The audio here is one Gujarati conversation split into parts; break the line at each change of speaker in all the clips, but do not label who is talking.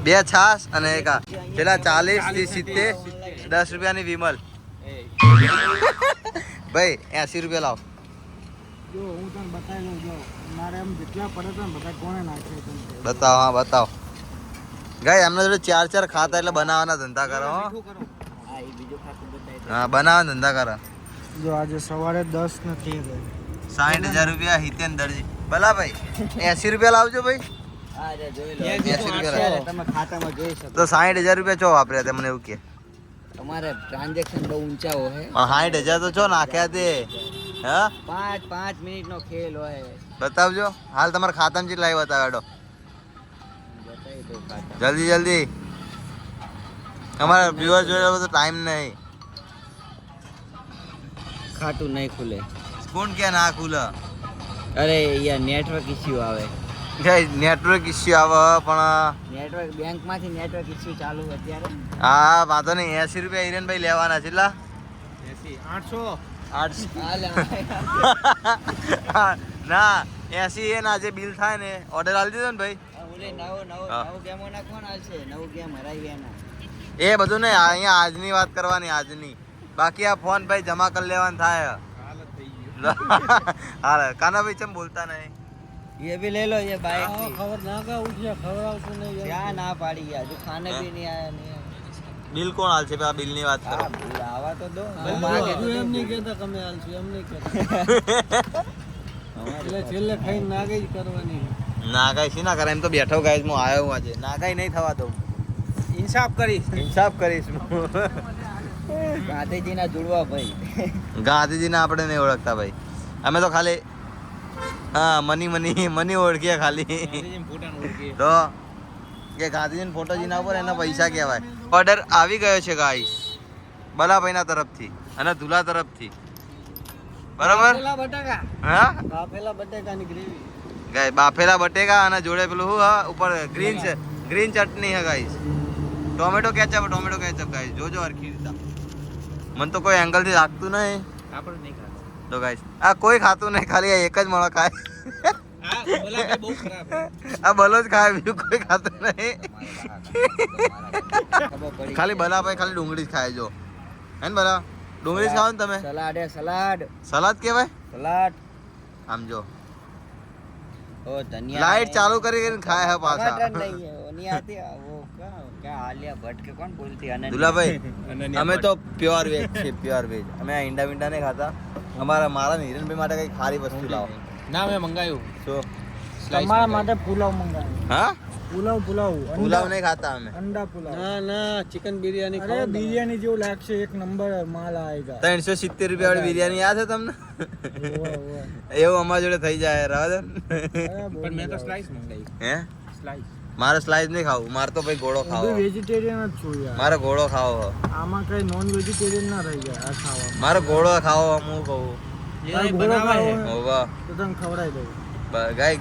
બે છાસ અને એક પેલા 40 થી 70 10 રૂપિયાની વિમલ ભાઈ 80 રૂપિયા લાવ
જો હું તને બતાવી લઉં જો મારે એમ જેટલા પડે તો બધા કોણે નાખે
બતાવો હા બતાવો ગાય એમને જોડે 4 ખાતા એટલે બનાવવાના ધંધા કરો હા બનાવવાના ધંધા કરો
જો આજે સવારે 10 નથી
60,000 રૂપિયા હિતેન દરજી ભલા ભાઈ 80 રૂપિયા લાવજો ભાઈ તો 60,000 રૂપિયા ચો વાપર્યા તમને એવું કે
તમારે ટ્રાન્ઝેક્શન બહુ ઊંચા હોય
60,000 તો ચો નાખ્યા તે હા
5 મિનિટનો ખેલ હોય
બતાવજો હાલ તમારા ખાતામાં કેટલા આવ્યા બતાવ્યો જલ્દી જલ્દી અમારા વ્યુઅર જોડે બધો ટાઈમ નહીં
ખાતું નહીં ખુલે
કોણ કે ના ખુલે
અરે યાર નેટવર્ક ઇશ્યુ આવે
નેટવર્ક ઇશ્યુ આવે પણ
નેટવર્ક બેંકમાંથી નેટવર્ક ઇશ્યુ ચાલુ અત્યારે
હા વાંધો નહીં 80 રૂપિયા હિરેનભાઈ લેવાના છે એટલા 800 ના 80 એ ના જે બિલ થાય ને ઓર્ડર આલી દીધો ને ભાઈ
નવું ગેમો ના કોણ હાલશે નવું ગેમ હરાઈ ગયા
એ બધું નહીં અહીંયા આજની વાત કરવાની આજની બાકી આ ફોન ભાઈ જમા કરી લેવાનું થાય હાલ કાના ભાઈ ચમ બોલતા નહીં
ये भी ले लो ये बाइक
ખબર ના કા ઉઠ્યા ખવડાવશું નહીં
क्या ना पाड़ी यार जो खाने भी नहीं आया नहीं
બિલ કોણ હાલ છે આ બિલ ની વાત કરો
आवा तो दो
એમ નહીં કહેતા તમે હાલશું એમ નહીં કહેતા એટલે છેલ્લે ખાઈને નાગાઈ જ કરવાની
નાગાઈ શી ના કરે એમ તો બેઠો ગાઈસ હું આવ્યો હું આજે નાગાઈ નહીં થવા દઉં ઇન્સાફ કરીશ
ગાંધીજીના જુડવા ભાઈ
ગાંધીજીને આપણે નહીં ઓળખતા ભાઈ અમે તો ખાલી હા મની ઓળખીએ ખાલી તો કે ગાંધીજીનો ફોટો જીના ઉપર એના પૈસા કહેવાય ઓર્ડર આવી ગયો છે ગાઈસ બલાભાઈના તરફથી અને દુલા તરફથી બરાબર
બટાકા
હા
બાફેલા બટાકાની ગ્રેવી
ગાય બાફેલા બટેકા અને જોડે પેલું શું હા ઉપર ગ્રીન ચટણી હે ગાઈસ ટોમેટો કેચઅપ ગાઈસ જોજો હરખી રીતે મને તો કોઈ એંગલ થી લાગતું નહીં
આપણે નહીં ખાતા
તો ગાઈસ આ કોઈ ખાતું નહીં ખાલી આ એક જ મળો ખાય આ બલો જ ખાય બીજું કોઈ ખાતું નહીં ખાલી બલાભાઈ ખાલી ડુંગળી જ ખાય જો હે ને બલા ડુંગળી જ ખાવ ને તમે સલાડ કેવાય
સલાડ
આમ જો
ओ धनिया
लाइट चालू करके खाए है पासा
टमाटर नहीं है वो नहीं आती वो क्या आलिया भट्ट के कौन बोलती है
दुला भाई हमें तो प्योर वेज છે પ્યોર વેજ અમે ઈંડા વિંડા નહીં ખાતા મારા હિરણભાઈ માટે કઈ ખારી વસ્તુ લાવો
ના મેં મંગાવ્યું
શું
તમારા માટે પુલાવ મંગાવ્યું
હા
પુલાવ
નહીં ખાતા અમે
અંડા પુલાવ ના ચિકન બિરયાની અરે બિરયાની જેવું લાગશે એક નંબર માલ આएगा
370 રૂપિયા વાળી બિરયાની યાદ છે તમને એવું અમારા જોડે થઈ જાય રાવદન
પણ મેં તો સ્લાઈસ મંગાવી
હે
સ્લાઈસ
મારે સ્લાઈસ નહીં ખાવું મારે તો ભાઈ ગોળો ખાવો
વેજીટેરિયન જ છું યાર
મારે ગોળો ખાવો
આમાં કઈ નોન વેજીટેરિયન ના રહી જાય આ ખાવામાં
મારે ગોળો ખાવો હું કહું
હોવા તો તને ખવડાવી દઉં
ગાય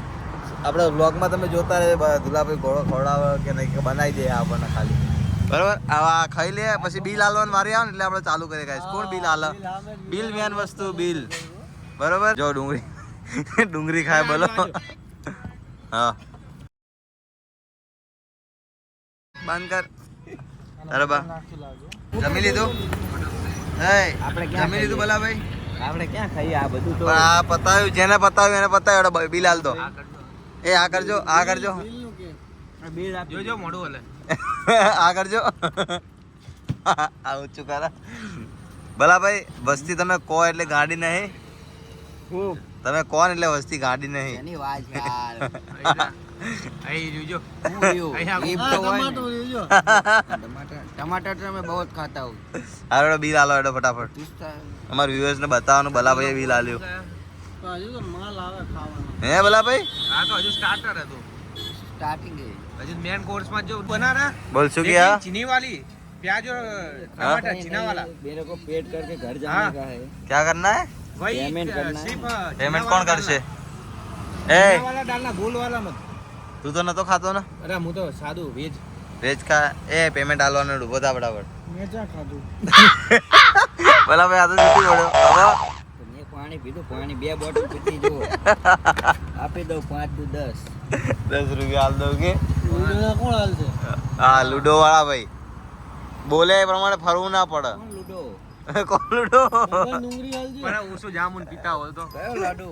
આપણે વ્લોગમાં તમે જોતા રહે દુલાભાઈ ઘોડો ખવડાવે કે નહીં બનાવી દે આપણને ખાલી બરાબર આવા ખાઈ લે પછી બિલ હાલવાનું મારી આવે ને એટલે આપણે ચાલુ કરીએ ગાઈસ કોણ બિલ હાલે બિલ મેન વસ્તુ બિલ બરાબર જો ડુંગળી ખાય બોલો હા બંધ કર અરે બા જમી લીધું જમી લીધું બોલા ભાઈ
આપણે ક્યાં ખાઈએ આ બધું તો
આ પતાવ્યું જેને પતાવ્યું એને પતાવ્યું બિલ હાલ દો એ આ કરજો
બિલ આપ જોજો મોડું હલે
આ કરજો આ ઊંચું કરા ભલા ભાઈ વસ્તી તમે કહો એટલે ગાડી નહીં તમે કોણ એટલે વસ્તી ગાડી નહીં
એની વાત યાર
અહીં જોજો
टमाटर तो मैं बहुत खाता हूँ
હાલો બિલ હાલો એડો ફટાફટ અમારા વ્યુઅર્સ ને બતાવવાનું ભલા ભાઈ બિલ હાલ્યું
તો હજુ તો માલ આવે ખાવાનો
હે ભલા ભાઈ
આ તો હજુ સ્ટાર્ટર હતું
स्टार्टिंग है
હજુ મેન કોર્સ માં જો બના रहा
બોલ શું કિયા
चीनी वाली प्याज और टमाटर चीना वाला
मेरे को पेट करके घर जाने का है
क्या करना है
वही
पेमेंट करना
सिर्फ
पेमेंट कौन करશે ए
वाला डालना गोल वाला मत
તું તો નતો ખાતો ને
अरे હું તો સાદું વેજ
વેજ ખા એ પેમેન્ટ હાલવાનું ઉભો થા ફટાફટ
મેં ક્યાં ખાધું
ભલા ભાઈ આ તો જુઠ્ઠું બોલ્યો હવે
મેં પાણી પીધું પાણી 2 બોટલ પીધી જો આપી દઉં 5 નું 10
10 રૂપિયા હાલ દો કે
કોણ હાલ છે
હા લૂડો વાળા ભાઈ બોલે એ પ્રમાણે ફરવું ના પડે.
કોણ લૂડો?
કોણ લૂડો?
મોબાઈલ ડુંગળી હાલજે.
પણ ઓછું જામુન પીતા હોય તો
કયો લાડુ?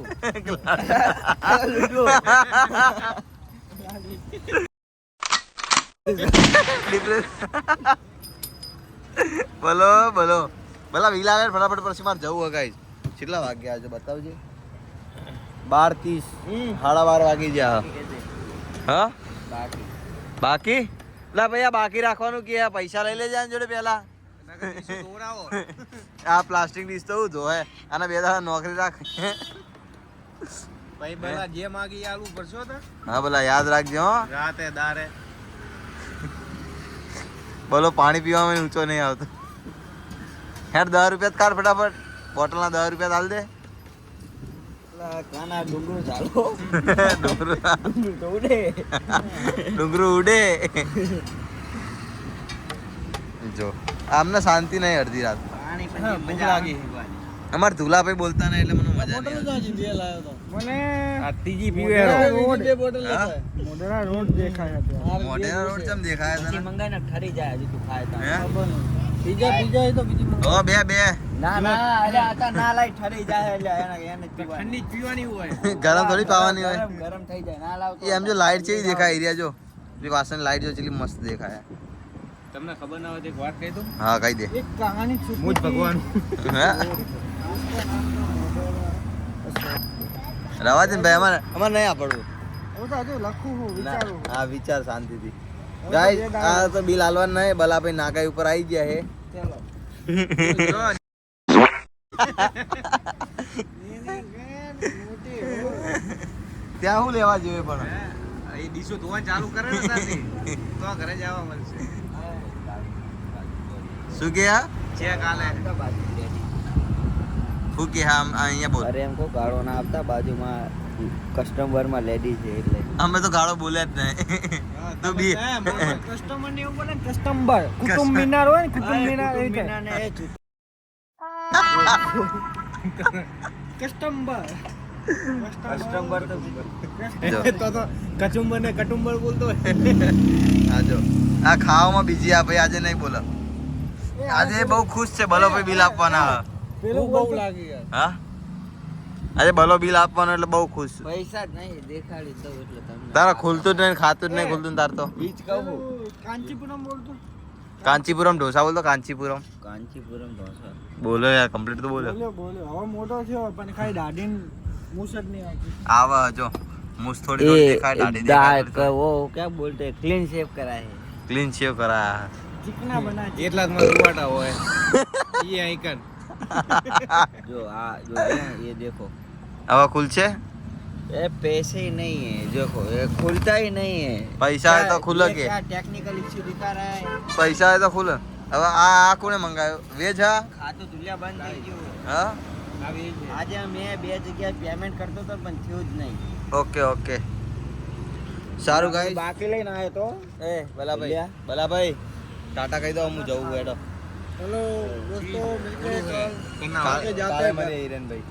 બોલો બોલો ભલા વીલ આવે ફટાફટ પછી મારે જવું હોય ગાઈસ. કેટલા વાગ્યા આજે બતાવજે. 12:30 12:30 વાગી ગયા. હા
બાકી
બાકી લા ભાઈ આ બાકી રાખવાનું કે આ પૈસા લઈ લેજે આની જોડે પેલા. આ પ્લાસ્ટિક ડીશ તો ધોવે અને 2 દાડા નોકરી રાખ.
ભાઈ ભલા જે માગી એ આલુ પડશો તો
હા ભલા યાદ રાખજો હો.
રાતે દારે
બોલો પાણી પીવામાં ઊંચો નહીં આવતો. હેડ 10 રૂપિયા કાઢ ફટાફટ. બોટલના 10 રૂપિયા હાલ દે.
કાના ડુંગરું ચાલો.
ડુંગરું
ડુંગરું તો ઉડે.
ડુંગરું ઉડે. જો આમને શાંતિ નહીં અડધી રાત.
પાણી
હા,
પછી
ભૂખ
મજા
લાગી.
લાગી.
અમારે ધુલાભાઈ બોલતા નહીં એટલે મને મજા
બોટલ
નહીં
તો હજી 2 લાવ્યો તો.
મને
આ ત્રીજી
મોઢેરા
પીવે
રોડ 2 બોટલ
હા?
લેતા. મોઢેરા રોડ દેખાય હતા.
મોઢેરા રોડ ચમ દેખાય
પછી
તને?
મંગાઈ ને ઠરી જાય હજી તું ખાય તો.
હે?
ખબર નહીં. બીજા હોય તો બીજી મંગાવો.
ઓ બે
ના ના અરે આતા ના લાઈ ઠરી જાય એટલે એને જ
ઠંડી જ પીવાની હોય
ગરમ થોડી પાવાની હોય.
ગરમ ગરમ થઈ જાય ના લાવ તો
એ એમ જો લાઈટ જેવી દેખાય એરિયા જો જે પાછળ લાઈટ જો ચેટલી મસ્ત દેખાય.
તમને ખબર ના હોય તો એક વાત કહી દઉં
હા કહી દે.
એક કહાની છૂટી
હું જ ભગવાન
હે? રવા દે ને ભાઈ અમારે નહીં આપડવું.
હું તો હજુ લખું છું, વિચારું છું.
હા વિચાર શાંતિથી. ગાઈસ આ તો બિલ હાલવાનું નહીં. બલાભાઈ નાકાઈ ઉપર આવી ગયા હે.
ચાલો.
ત્યાં શું લેવા જોઈએ પણ
એ ડીશો ધોવા ચાલુ કરે ને ત્યાંથી તો ઘરે જવા મળશે
શું કે આ
ચેક આલે
શું કે હા અહીંયા બોલ.
અરે એમ કો ગાળો ના આપતા બાજુમાં કસ્ટમર માં લેડી છે એટલે
અમે તો ગાળો બોલ્યા જ નહીં. તું બી
કસ્ટમર ને એવું બોલે ને, કસ્ટમર કુટુંબ મિનાર હોય ને, કુટુંબ મિનાર એ રીતે. કસ્ટમર
કસ્ટમર તો
જો
તો કચુંબર ને કટુંબર બોલતો હોય
આ જો આ ખાવામાં બીજી આ ભાઈ આજે નહીં બોલો. આજે બહુ ખુશ છે બલો ભાઈ બિલ આપવાના.
પેલું બહુ લાગી યાર.
હા આજે બલો બિલ આપવાનો એટલે બહુ ખુશ છું.
પૈસા જ નહીં દેખાડી દઉં એટલે તમને
તારા ખુલતું જ નહીં ખાતું જ નહીં ખુલતું ને તાર તો.
બીજ કહું
કાંચીપુરમ બોલતો.
કાંચીપુરમ ઢોસા બોલતો કાંચીપુરમ
કાંચીપુરમ ઢોસા
બોલો યાર કમ્પ્લીટ તો બોલો.
બોલ્યો હવે મોટો થયો પણ ખાલી દાઢી મૂછ જ નહીં આવતી.
આવા જો મૂછ થોડી થોડી દેખાય દાઢી દેખાય.
वो क्या बोलते हैं क्लीन शेव करा है
ક્લીન શેવ કરા.
ચીકના બના
એટલા જ માં રૂવાટા હોય ઈ આઈકન
जो जो है ये देखो
હવે ખુલશે.
ये पैसे ही नहीं है देखो ये खुलता ही नहीं है
પૈસા હોય તો ખુલે કે
क्या टेक्निकल इश्यू दिखा रहा है
પૈસા હોય તો ખુલે. હવે આ કોણે મંગાવ્યો વેજ હા
ખાતું ધુલિયા બંધ થઈ ગયું
હા
આવી છે
આજે મેં 2 જગ્યાએ પેમેન્ટ કરતો તો પણ થયું જ નહીં
ઓકે ઓકે સારું ગાઈસ.
બાકી લઈને આવ્યો તો
એ બલાભાઈ બલાભાઈ ટાટા કહી દો હું જવું હેડો.
ચલો દોસ્તો મિલકે
કાલે મળીએ હિરેનભાઈ.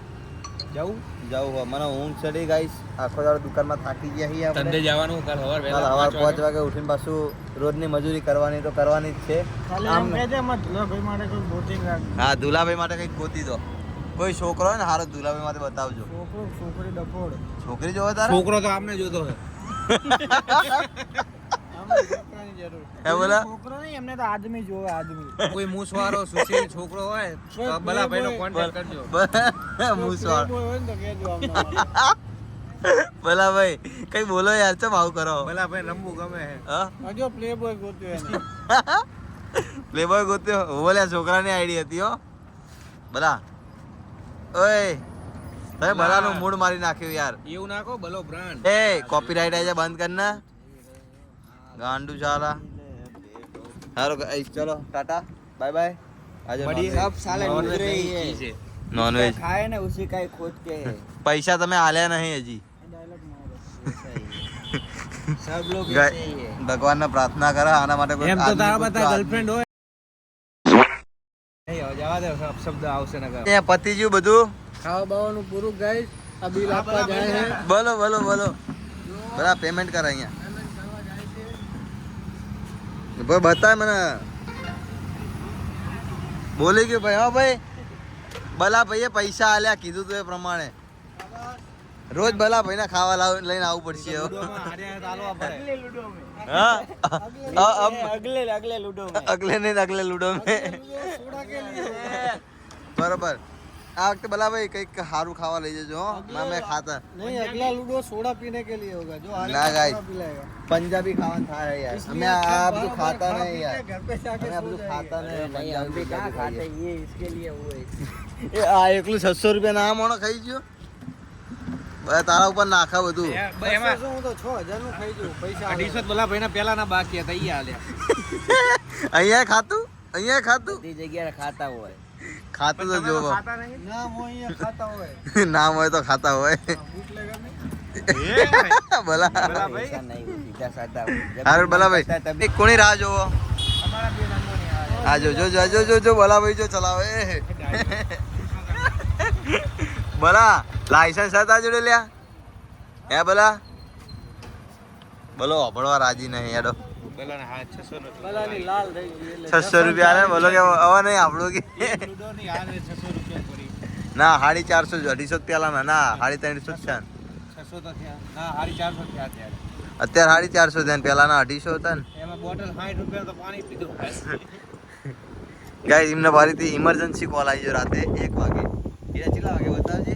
જવું
જાવું મને ઊંઘ ચડી ગાઈસ. આખો દાડો દુકાનમાં થાકી ગયા છીએ આપણે.
ધંધે જવાનું કાલ સવાર
કાલ સવાર 5 વાગે ઉઠીને પાછું રોજની મજૂરી કરવાની તો કરવાની જ છે.
ખાલી એમ કહેજે અમાર ધુલાભાઈ માટે કોઈ બોટિંગ રાખ.
હા દુલાભાઈ માટે કંઈક ગોતી દો. કોઈ છોકરો હોય ને હારો દુલાભાઈ માટે બતાવજો.
છોકરો છોકરી ડફોડ.
છોકરી જોવે તારે
છોકરો તો આમને જોતો હોય
આમાં છોકરાની જરૂર.
હે બોલા
છોકરો નહીં એમને તો આદમી જોવે આદમી.
કોઈ મૂછવાળો સુશીલ છોકરો હોય તો ભલા ભાઈનો કોન્ટેક્ટ કરજો
મૂસવાળ
કોઈ હોય ને તો કહેજો અમને.
ભલા ભાઈ કઈ બોલો યાર ચમ આવું કરો.
ભલા ભાઈ રમવું ગમે હે
હા
હજો પ્લે બોય ગોત્યો એને.
પ્લેબોય ગોત્યો બોલ્યા છોકરાની આઈડી હતી હો ભલા. ઓય તમે ભલાનું મૂડ મારી નાખ્યું યાર.
એવું નાખો ભલો બ્રાન્ડ
એ કોપીરાઈટ આઈ જાય બંધ કરના ગાંડુ ચાલા. હારો ચલો ટાટા બાય બાય. આજે
सब साले
नॉन
लूट
वेज
रही
नहीं
है
चीज़ है।
નોનવેજ
खाए ना उसी का ही खोज के है
પૈસા તમે આલ્યા નહીં હજી.
ડાયલોગ મારો.
ऐसा ही है। सब लोग
ગાય-
ऐसे ही है
ભગવાનને પ્રાર્થના કરા આના માટે કોઈ
એમ તો
આદમી
તારા
પૂછતો
બધા
આદમી.
ગર્લફ્રેન્ડ હોય નહીં હવે જવા દે શબ્દ આવશે ને
એ પતી ગયું બધું.
ખાવા બાવાનું પૂરું ગાઈસ. આ બિલ આપવા જાય છે.
બોલો બોલો બોલો બધા પેમેન્ટ કર અહીંયા. ભાઈ બતાય મને બોલી ગયો ભાઈ. હા ભાઈ બલા ભાઈએ પૈસા આલ્યા કીધું તું એ પ્રમાણે રોજ બલા ભાઈને ખાવા લઈને આવવું પડશે હવે. હા
अगले लूडो में
અગલે નહીં અગલે લૂડો મેં
सोडा के लिए
બરોબર. આ વખતે બલા ભાઈ કંઈક સારું ખાવા લઈ જજો હો. મેં ખાતા
नहीं अगला लूडो सोडा पीने के लिए होगा जो हारेगा
ना गाइस।
सोडा पिलाएगा
પંજાબી ખાવાનું થાય યાર.
इसलिए
અમે આ
आप
બધું
बार-बार
ખાતા
खा
નહીં
पी
યાર.
के घर पे जाके
અમે આ
सो
બધું
जाएंगे।
ખાતા નહીં.
नहीं हम भी कहाँ खाते ये इसके लिए वो है
એ આ એકલું 600 રૂપિયા ના મોણો ખાઈ ગયો. બસ તારા ઉપર નાખા બધું.
એમાં
હું તો 6000 નું ખાઈ જઉં પૈસા આવે.
250 ભલા ભાઈના પહેલાના બાકી હતા ઈ હાલ્યા.
અહીંયા ખાતું અહીંયા ખાતું
बड़ी जगह खाता हुआ है
ખાતું તો જોવો
ખાતા નહીં?
ના હું અહીંયા खाता હોય
નામ હોય તો ખાતા હોય.
ભૂખ લેગા નહીં
ભલા
ભલા ભાઈ
ऐसा नहीं वो सीधा साधा वो। जब
હારું ભલા ભાઈ
खाता है
એક કોની રાહ જોવો
અમારા બે નાનોની આ
આ જો જો જો જો જો જો ભલા ભાઈ જો ચલાવે ભલા લાયસન્સ હતા જોડે લ્યા હે ભલા બોલો ભણવા રાજી નહીં હેડો
ભલાના હાથ 600 નો
બલાની લાલ થઈ ગઈ એટલે
600 રૂપિયા ને બોલો કે હવે નહીં આપણું કે
લૂડો ની હાલ 600 રૂપિયા પડી.
ના 450 250 પેલા ના 350 છે
600 તો થયા ના 450 થયા ત્યારે.
અત્યારે 450 છે પેલા ના 250 હતા ને
એમાં બોટલ 60 રૂપિયા તો પાણી પીધું.
ગાઈસ એમને ફરીથી ઇમરજન્સી કોલ આવી ગયો રાતે 1 વાગે એ કેટલા વાગે બતાવજે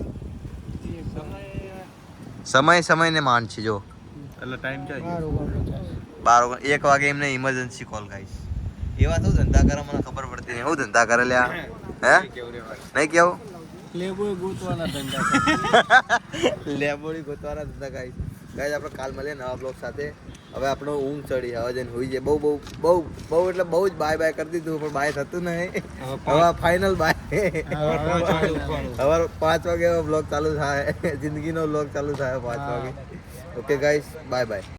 સમય ને માન છે જો
એટલે ટાઈમ છે
1 વાગે એમને ઇમરજન્સી કોલ ગાઈસ એવા તો ધંધા કરે મને ખબર પડતી નહીં હું ધંધા કરે લ્યા હે નહીં કેવું
લેબુ ગોતવાના ધંધા
લેબોડી ગોતવાના ધંધા ગાઈસ ગાઈસ આપણે કાલ મળીએ નવા બ્લોગ સાથે હવે આપણો ઊંઘ ચડી હવે જઈને હોઈ જાય બહુ એટલે બહુ જ બાય બાય કરી દીધું પણ બાય થતું નહીં હવે ફાઇનલ બાય હવે 5 વાગે બ્લોગ ચાલુ થાય જિંદગીનો બ્લોગ ચાલુ થાય 5 વાગે ઓકે ગાઈસ બાય બાય